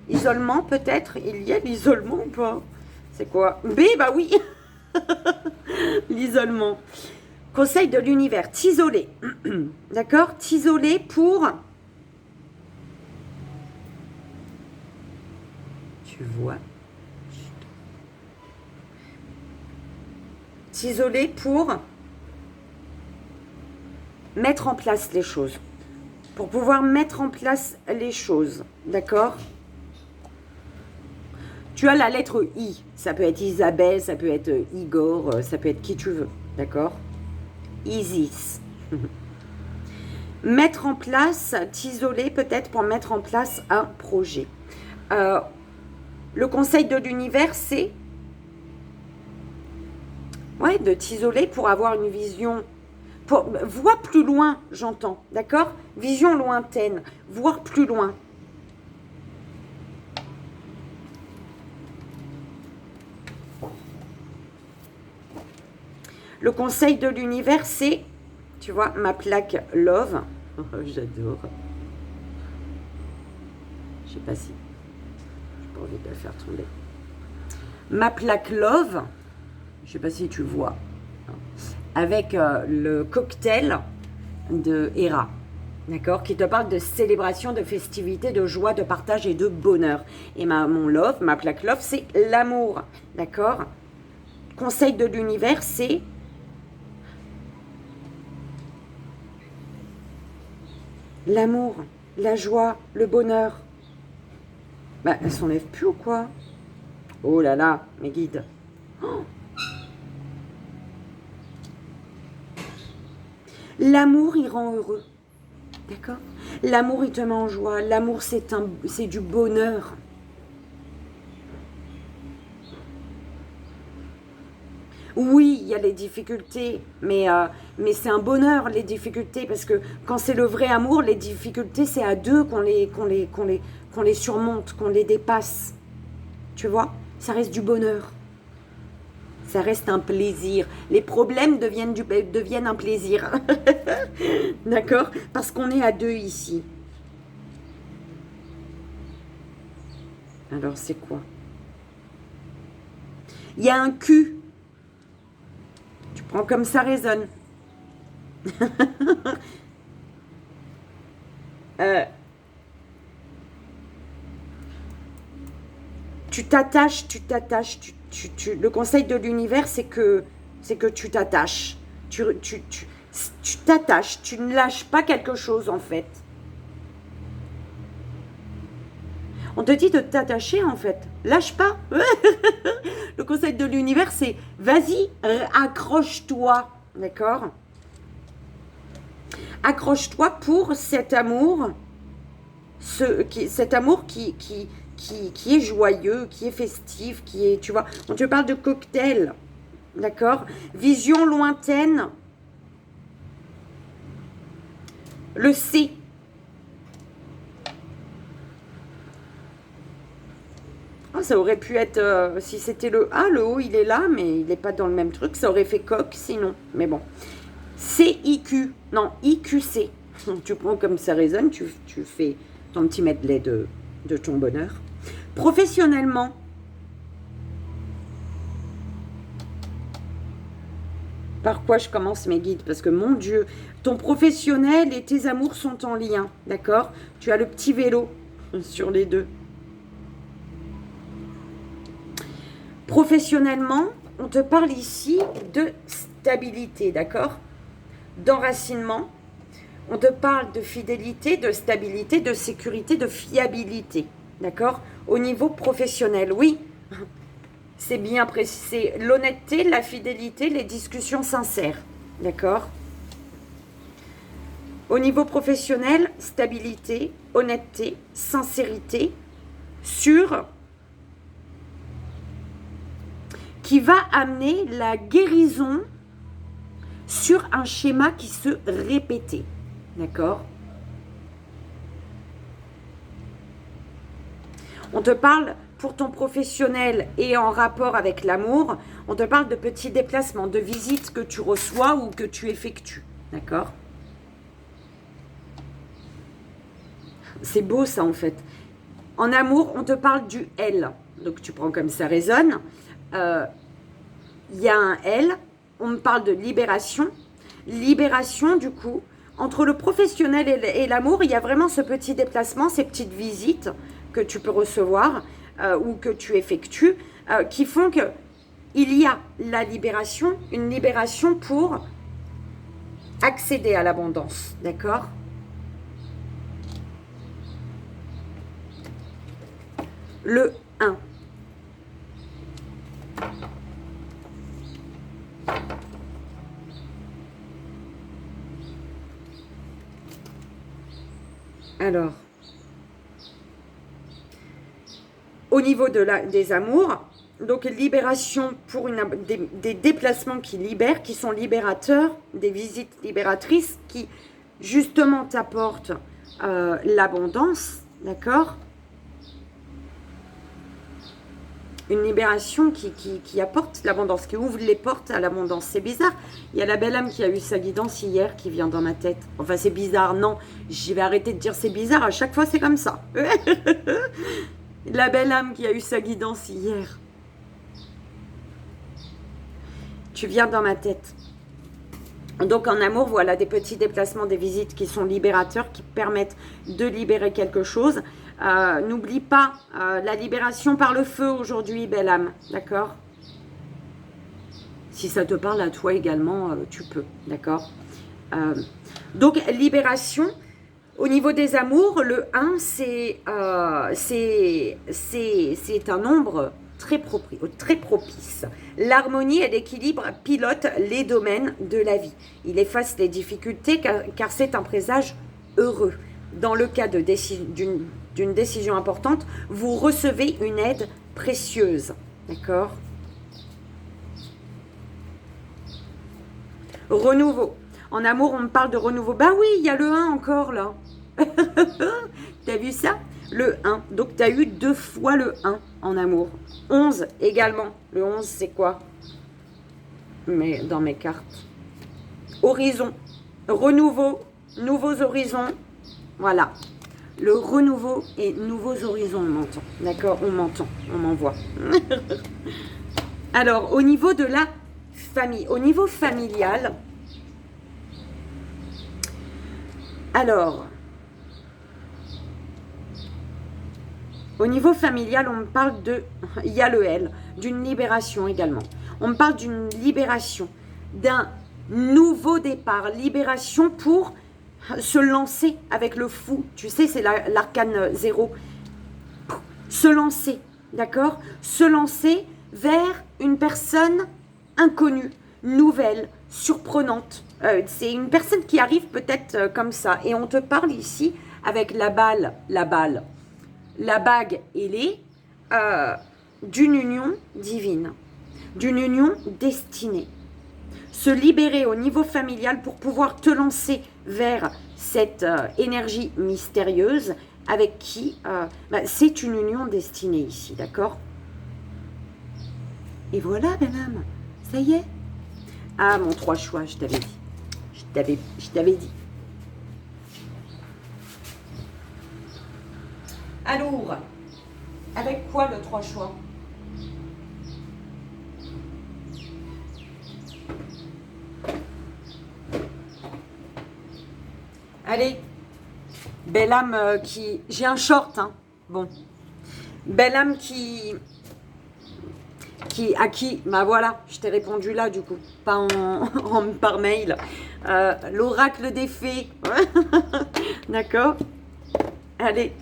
S1: Isolement, peut-être? Il y a l'isolement ou pas? C'est quoi? B, bah oui. L'isolement. Conseil de l'univers. T'isoler. D'accord? T'isoler pour... Tu vois? T'isoler pour mettre en place les choses. Pour pouvoir mettre en place les choses. D'accord? Tu as la lettre I. Ça peut être Isabelle, ça peut être Igor, ça peut être qui tu veux. D'accord? Isis. Mettre en place, t'isoler peut-être pour mettre en place un projet. Le conseil de l'univers, c'est de t'isoler pour avoir une vision, pour voir plus loin, j'entends, d'accord? Vision lointaine, voir plus loin. Le conseil de l'univers, c'est, tu vois, ma plaque Love. Oh, j'adore. Je sais pas si... J'ai pas envie de la faire tomber. Ma plaque Love, je sais pas si tu vois, avec le cocktail de Hera, d'accord, qui te parle de célébration, de festivité, de joie, de partage et de bonheur. Et mon Love, ma plaque Love, c'est l'amour, d'accord. Conseil de l'univers, c'est... l'amour, la joie, le bonheur. Bah, elle s'enlève plus ou quoi? Oh là là, mes guides. Oh. L'amour, il rend heureux. D'accord? L'amour, il te met en joie. L'amour, c'est du bonheur. Oui, il y a les difficultés, mais c'est un bonheur, les difficultés, parce que quand c'est le vrai amour, les difficultés, c'est à deux qu'on les surmonte, qu'on les dépasse. Tu vois? Ça reste du bonheur. Ça reste un plaisir. Les problèmes deviennent un plaisir. D'accord? Parce qu'on est à deux ici. Alors, c'est quoi? Il y a un cul. Tu prends comme ça résonne. Tu t'attaches. Le conseil de l'univers, c'est que tu t'attaches. Tu t'attaches, tu ne lâches pas quelque chose en fait. On te dit de t'attacher en fait. Lâche pas. Le conseil de l'univers, c'est vas-y, accroche-toi. D'accord? Accroche-toi pour cet amour. Cet amour qui est joyeux, qui est festif, qui est, tu vois. On te parle de cocktail. D'accord? Vision lointaine. Le C. Oh, ça aurait pu être, si c'était le A, le O, il est là, mais il n'est pas dans le même truc. Ça aurait fait coq, sinon. Mais bon. CIQ. Non, IQC. Tu prends comme ça résonne, tu fais ton petit medley de ton bonheur. Professionnellement, par quoi je commence mes guides? Parce que mon Dieu, ton professionnel et tes amours sont en lien, d'accord? Tu as le petit vélo sur les deux. Professionnellement, on te parle ici de stabilité, d'accord? D'enracinement. On te parle de fidélité, de stabilité, de sécurité, de fiabilité, d'accord? Au niveau professionnel, oui. C'est bien précisé. L'honnêteté, la fidélité, les discussions sincères. D'accord? Au niveau professionnel, stabilité, honnêteté, sincérité, sûr, qui va amener la guérison sur un schéma qui se répétait. D'accord? On te parle... Pour ton professionnel et en rapport avec l'amour, on te parle de petits déplacements, de visites que tu reçois ou que tu effectues. D'accord? C'est beau ça en fait. En amour, on te parle du L. Donc tu prends comme ça résonne. Il y a un L. On me parle de libération. Libération du coup. Entre le professionnel et l'amour, il y a vraiment ce petit déplacement, ces petites visites que tu peux recevoir. Ou que tu effectues, qui font que il y a la libération, une libération pour accéder à l'abondance, d'accord? Le 1. Alors, au niveau des amours, donc libération pour des déplacements qui libèrent, qui sont libérateurs, des visites libératrices qui justement t'apportent l'abondance, d'accord? Une libération qui apporte l'abondance, qui ouvre les portes à l'abondance. C'est bizarre. Il y a la belle âme qui a eu sa guidance hier qui vient dans ma tête. Enfin, c'est bizarre. Non, je vais arrêter de dire c'est bizarre. À chaque fois, c'est comme ça. La belle âme qui a eu sa guidance hier. Tu viens dans ma tête. Donc en amour, voilà des petits déplacements, des visites qui sont libérateurs, qui permettent de libérer quelque chose. N'oublie pas la libération par le feu aujourd'hui, belle âme. D'accord? Si ça te parle à toi également, tu peux. D'accord? Donc libération. Au niveau des amours, le 1, c'est un nombre très propice. L'harmonie et l'équilibre pilotent les domaines de la vie. Il efface les difficultés car c'est un présage heureux. Dans le cas d'une décision importante, vous recevez une aide précieuse. D'accord? Renouveau. En amour, on me parle de renouveau. Bah oui, il y a le 1 encore là. T'as vu ça? Le 1. Donc, tu as eu 2 fois le 1 en amour. 11 également. Le 11, c'est quoi? Mais dans mes cartes. Horizon. Renouveau. Nouveaux horizons. Voilà. Le renouveau et nouveaux horizons, on m'entend. D'accord? On m'entend. On m'envoie. Alors, au niveau de la famille. Au niveau familial. Alors, au niveau familial, on me parle de, il y a le L, d'une libération également. On me parle d'une libération, d'un nouveau départ, libération pour se lancer avec le fou. Tu sais, c'est l'arcane 0. Se lancer, d'accord? Se lancer vers une personne inconnue, nouvelle, surprenante. C'est une personne qui arrive peut-être comme ça. Et on te parle ici avec la bague ailée, d'une union divine, d'une union destinée. Se libérer au niveau familial pour pouvoir te lancer vers cette énergie mystérieuse avec qui c'est une union destinée ici, d'accord? Et voilà, belle âme, ça y est. Ah, mon 3 choix, je t'avais dit. Je t'avais dit. Alors, avec quoi le 3 choix? Allez, belle âme qui... J'ai un short, hein. Bon. Belle âme qui... À qui... Bah voilà, je t'ai répondu là du coup, pas par mail. L'oracle des fées. D'accord? Allez,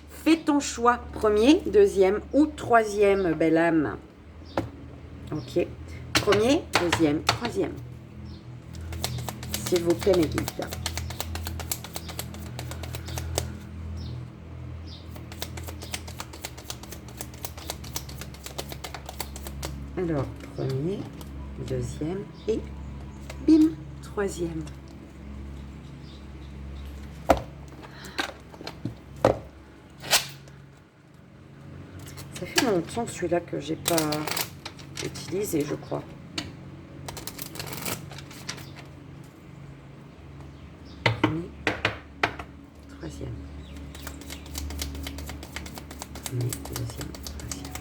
S1: fais ton choix. Premier, deuxième ou troisième, belle âme. Ok. Premier, deuxième, troisième. S'il vous plaît, mes guides. Alors, premier, deuxième et bim, troisième. Ça fait longtemps celui-là que j'ai pas utilisé, je crois. Premier, troisième. Premier, deuxième, troisième.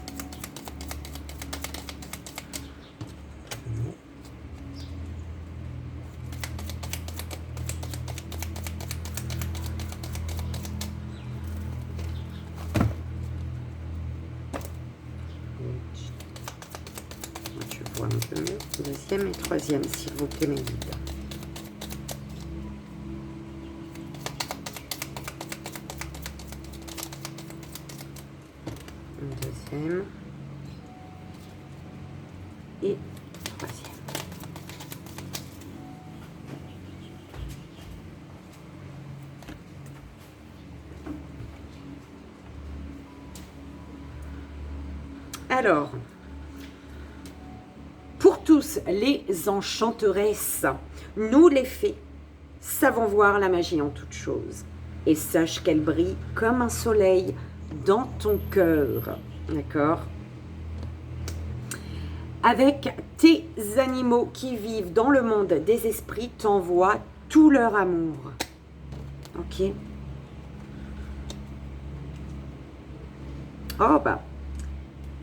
S1: Tu vois un peu mieux. Deuxième et troisième, s'il vous plaît, mes guides. Deuxième et troisième. Alors, pour tous les enchanteresses, nous les fées, savons voir la magie en toutes choses. Et sache qu'elle brille comme un soleil dans ton cœur. D'accord? Avec tes animaux qui vivent dans le monde des esprits, t'envoient tout leur amour. Ok? Oh bah,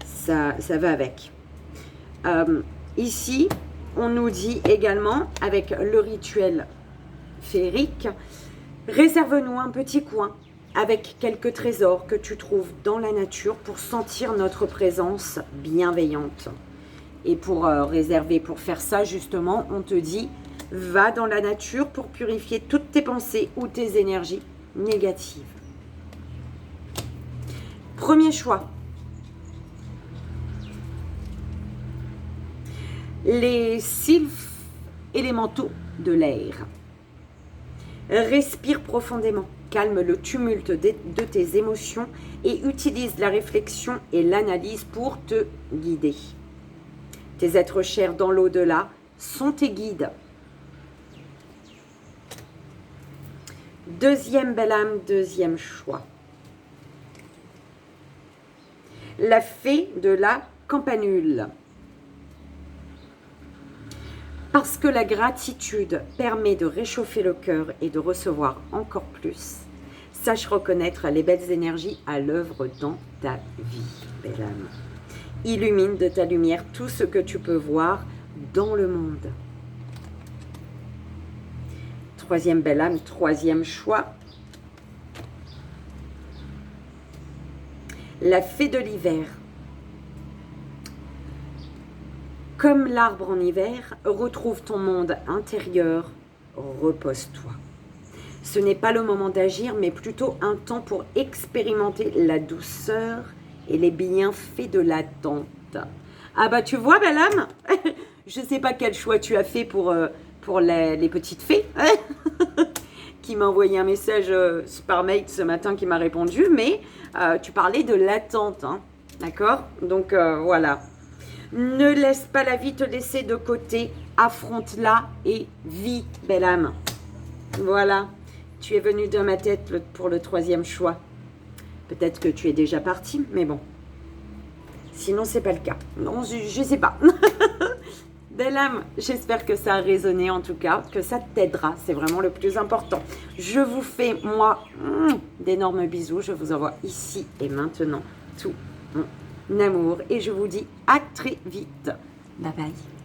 S1: ça va avec. Ici, on nous dit également, avec le rituel féerique, réserve-nous un petit coin avec quelques trésors que tu trouves dans la nature pour sentir notre présence bienveillante. Et pour réserver, pour faire ça justement, on te dit, va dans la nature pour purifier toutes tes pensées ou tes énergies négatives. Premier choix. Les sylphes élémentaux de l'air. Respire profondément, calme le tumulte de tes émotions et utilise la réflexion et l'analyse pour te guider. Tes êtres chers dans l'au-delà sont tes guides. Deuxième belle âme, deuxième choix. La fée de la campanule. Parce que la gratitude permet de réchauffer le cœur et de recevoir encore plus, sache reconnaître les belles énergies à l'œuvre dans ta vie, belle âme. Illumine de ta lumière tout ce que tu peux voir dans le monde. Troisième belle âme, troisième choix. La fée de l'hiver. Comme l'arbre en hiver, retrouve ton monde intérieur, repose-toi. Ce n'est pas le moment d'agir, mais plutôt un temps pour expérimenter la douceur et les bienfaits de l'attente. Ah bah tu vois, belle âme, je ne sais pas quel choix tu as fait pour les petites fées, qui m'a envoyé un message par mail ce matin, qui m'a répondu, mais tu parlais de l'attente, hein, d'accord? Donc voilà. Ne laisse pas la vie te laisser de côté, affronte-la et vis, belle âme. Voilà, tu es venu dans ma tête pour le troisième choix. Peut-être que tu es déjà parti, mais bon. Sinon, c'est pas le cas. Non, je sais pas. Belle âme, j'espère que ça a résonné en tout cas, que ça t'aidera, c'est vraiment le plus important. Je vous fais, moi, d'énormes bisous. Je vous envoie ici et maintenant tout mon amour et je vous dis à très vite. Bye bye.